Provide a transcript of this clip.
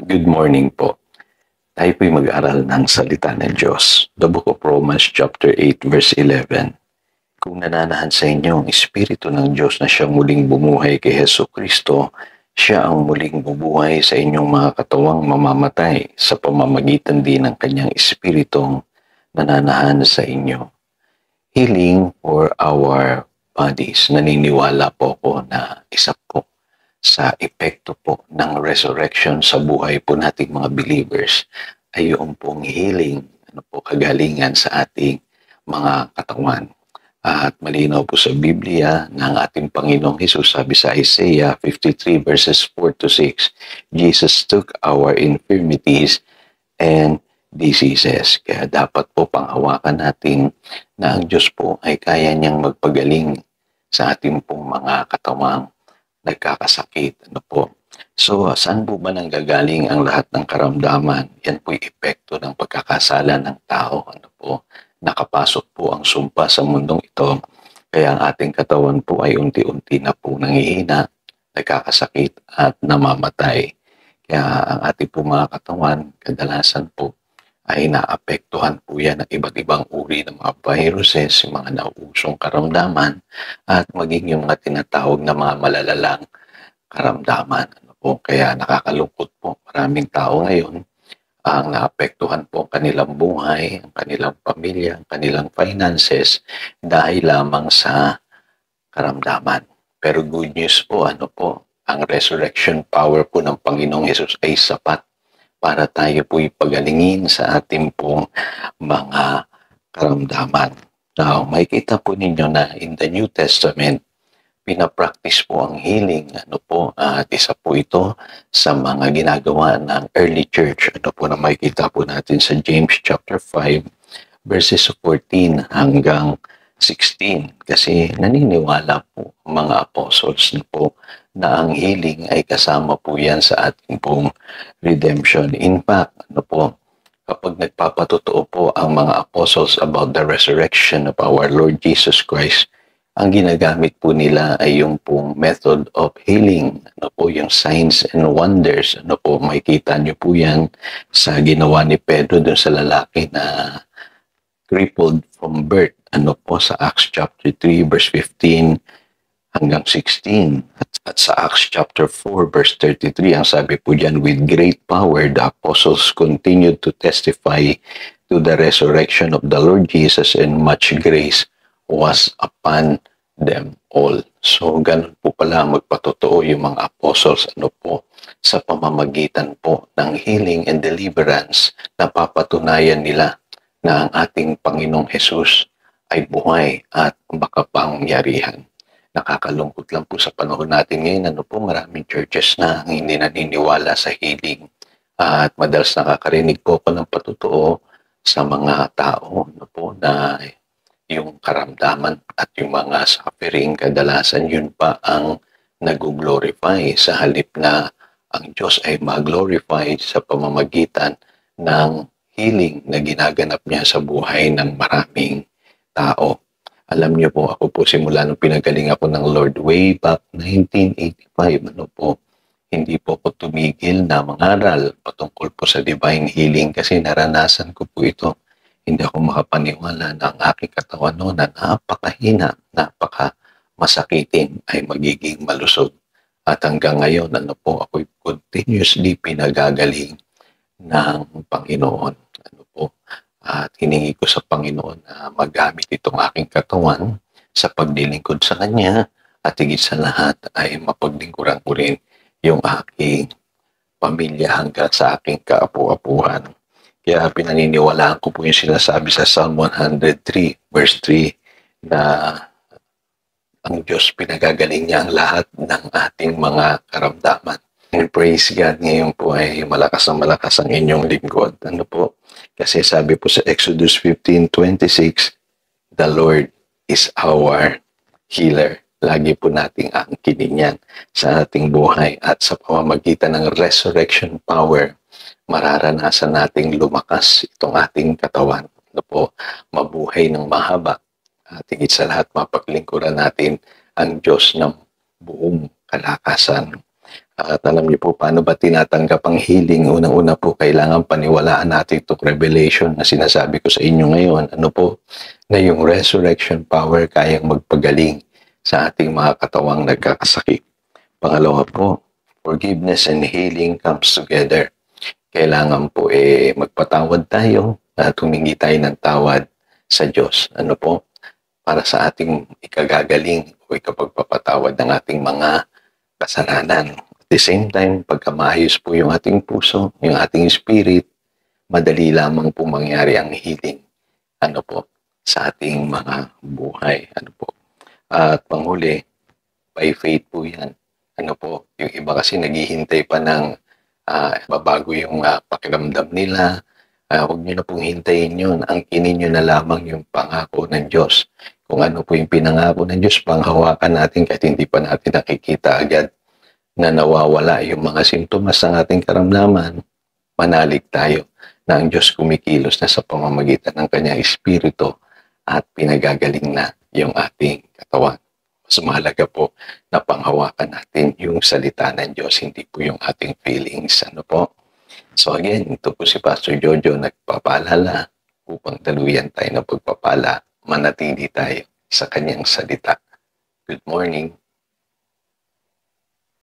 Good morning po. Tayo po'y mag-aral ng salita ng Diyos. The Book of Romans chapter 8 verse 11. Kung nananahan sa inyo ang Espiritu ng Diyos na siyang muling bumuhay kay Hesus Kristo, siya ang muling bubuhay sa inyong mga katawang mamamatay sa pamamagitan din ng kanyang Espiritong nananahan sa inyo. Healing for our bodies. Naniniwala po ako na isa po sa epekto po ng resurrection sa buhay po nating mga believers ay yung pong healing, kagalingan sa ating mga katawan. At malinaw po sa Biblia ng ating Panginoong Hesus, sabi sa Isaiah 53 verses 4 to 6, Jesus took our infirmities and diseases. Kaya dapat po panghawakan natin na ang Diyos po ay kaya niyang magpagaling sa ating pong mga katawang nagkakasakit. So, saan po ba nanggagaling ang lahat ng karamdaman? Yan po'y epekto ng pagkakasala ng tao. Nakapasok po ang sumpa sa mundong ito. Kaya ang ating katawan po ay unti-unti na po nangihina, nagkakasakit at namamatay. Kaya ang ating po mga katawan, kadalasan po ay naapektuhan po yan ng iba't ibang uri ng mga viruses, yung mga nauusong karamdaman, at maging yung mga tinatawag na mga malalalang karamdaman. Kaya nakakalungkot po, maraming tao ngayon ang naapektuhan po ang kanilang buhay, ang kanilang pamilya, ang kanilang finances dahil lamang sa karamdaman. Pero good news po, ang resurrection power po ng Panginoong Hesus ay sapat para tayo po'y pagalingin sa ating pong mga karamdaman. Now, makikita po ninyo na in the New Testament, pinapractice po ang healing. At isa po ito sa mga ginagawa ng early church. Na makikita po natin sa James chapter 5, verses 14 hanggang 16. Kasi naniniwala po ang mga apostles na ang healing ay kasama po yan sa ating pong redemption. In fact, kapag nagpapatotoo po ang mga apostles about the resurrection of our Lord Jesus Christ, ang ginagamit po nila ay yung pong method of healing. Yung signs and wonders. Makikita nyo po yan sa ginawa ni Pedro dun sa lalaki na crippled from birth. Sa Acts chapter 3 verse 15 hanggang 16. At sa Acts chapter 4 verse 33, ang sabi po dyan, with great power the apostles continued to testify to the resurrection of the Lord Jesus, and much grace was upon them all. So, ganun po pala magpatotoo yung mga apostles sa pamamagitan po ng healing and deliverance, napapatunayan nila na ang ating Panginoong Hesus ay buhay at makapangyarihan. Nakakalungkot lang po sa panahon natin ngayon, maraming churches na hindi naniniwala sa healing. At madalas nakakarinig po ako ng patotoo sa mga tao na yung karamdaman at yung mga suffering, kadalasan yun pa ang nag-glorify sa halip na ang Diyos ay mag-glorify sa pamamagitan ng healing na ginaganap niya sa buhay ng maraming tao. Alam niyo po, ako po simula nung pinagaling ako ng Lord way back 1985, hindi po ako tumigil na mangaral patungkol po sa divine healing kasi naranasan ko po ito. Hindi ako makapaniwala na ang aking katawan noon na napakahina, napakamasakitin ay magiging malusog. At hanggang ngayon, ako'y continuously pinagagaling ng Panginoon. At hiningi ko sa Panginoon na magamit itong aking katawan sa paglilingkod sa Kanya, at higit sa lahat ay mapaglingkuran ko rin yung aking pamilya hanggang sa aking kaapu-apuhan. Kaya pinaniniwalaan ko po yung sinasabi sa Psalm 103 verse 3 na ang Diyos pinagagaling niya ang lahat ng ating mga karamdaman. And praise God, ngayon po ay malakas ang inyong lingkod. Kasi sabi po sa Exodus 15:26, the Lord is our healer. Lagi po nating angkinin yan sa ating buhay, at sa pamamagitan ng resurrection power, mararanasan nating lumakas itong ating katawan. Mabuhay ng mahaba, at higit sa lahat mapaglingkuran natin ang Diyos ng buong kalakasan. At alam niyo po paano ba tinatanggap ang healing? Unang-una po, kailangan paniwalaan natin itong revelation na sinasabi ko sa inyo ngayon. Ano po? Na yung resurrection power kayang magpagaling sa ating mga katawang nagkakasakit. Pangalawa po, forgiveness and healing comes together. Kailangan po magpatawad tayo at humingi tayo ng tawad sa Diyos. Ano po? Para sa ating ikagagaling o ikapagpapatawad ng ating mga kasalanan. At the same time, pagka maayos po yung ating puso, yung ating spirit, madali lamang po mangyari ang healing. Ano po? Sa ating mga buhay. Ano po? At panghuli, by faith po yan. Ano po? Yung iba kasi naghihintay pa ng babago yung pakiramdam nila. Huwag nyo na pong hintayin yun. Angkinin nyo na lamang yung pangako ng Diyos. Kung ano po yung pinangako ng Diyos, panghawakan natin kahit hindi pa natin nakikita agad na nawawala yung mga simptomas ng ating karamdaman, manalig tayo na ang Diyos kumikilos na sa pamamagitan ng kanyang espiritu at pinagagaling na yung ating katawan. Mas mahalaga po na panghawakan natin yung salita ng Diyos, hindi po yung ating feelings. Ano po? So again, ito po si Pastor Jojo nagpapaalala upang daluyan tayo ng pagpapala, manatili tayo sa kanyang salita. Good morning.